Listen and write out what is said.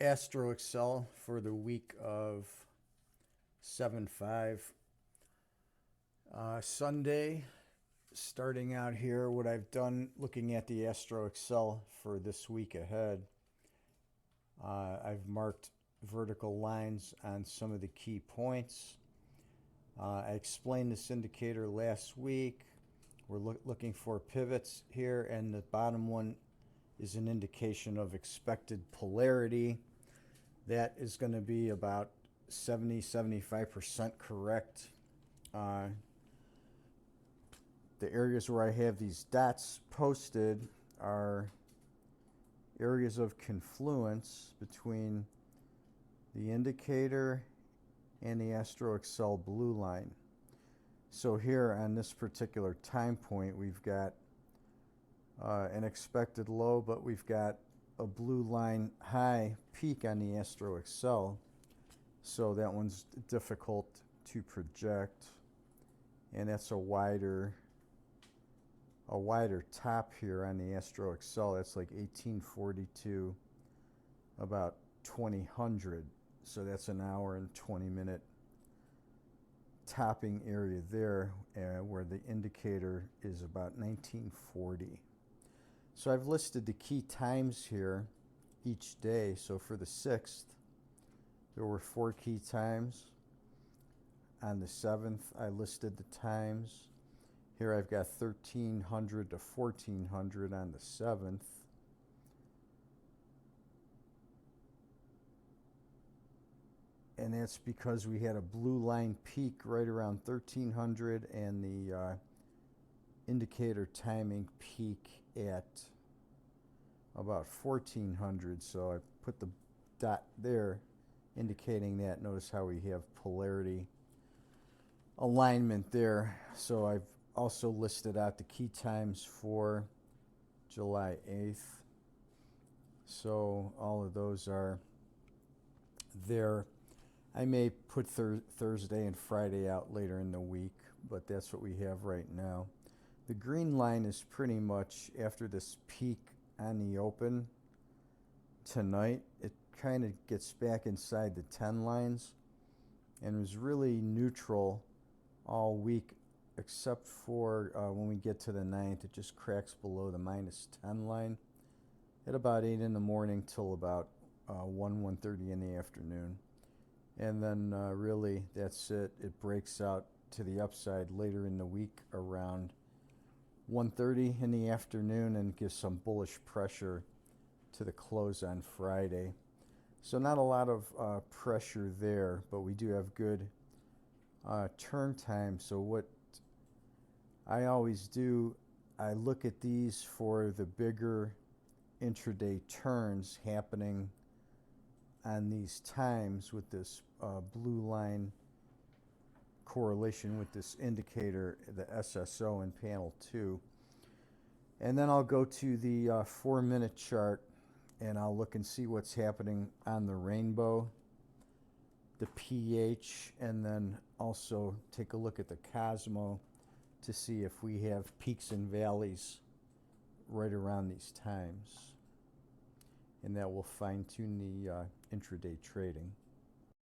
Astro Excel for the week of 7/5. Sunday, starting out here, what I've done looking at the Astro Excel for this week ahead, I've marked vertical lines on some of the key points. I explained this indicator last week. We're looking for pivots here, and the bottom one is an indication of expected polarity. That is going to be about 70-75% correct. The areas where I have these dots posted are areas of confluence between the indicator and the Astro Excel blue line. So here on this particular time point, we've got an expected low, but we've got a blue line high peak on the Astro Excel. So that one's difficult to project. And that's a wider top here on the Astro Excel. That's like 1842, about 2000. So that's an hour and 20-minute topping area there, where the indicator is about 1940. So I've listed the key times here each day. So for the 6th, there were 4 key times. On the 7th, I listed the times. Here I've got 1300 to 1400 on the 7th. And that's because we had a blue line peak right around 1300 and the indicator timing peak at about 1400. So I put the dot there indicating that. Notice how we have polarity alignment there. So I've also listed out the key times for July 8th. So all of those are there. I may put Thursday and Friday out later in the week, but that's what we have right now. The green line is pretty much after this peak on the open tonight. It kind of gets back inside the 10 lines and was really neutral all week, except for when we get to the 9th, it just cracks below the -10 line at about 8 in the morning till about 1:30 in the afternoon. And then really that's it. It breaks out to the upside later in the week around 1:30 in the afternoon and gives some bullish pressure to the close on Friday. So not a lot of pressure there, but we do have good turn time. So what I always do, I look at these for the bigger intraday turns happening on these times with this blue line correlation with this indicator, the SSO in panel 2. And then I'll go to the 4-minute chart and I'll look and see what's happening on the rainbow, the pH, and then also take a look at the Cosmo to see if we have peaks and valleys right around these times. And that will fine-tune the intraday trading.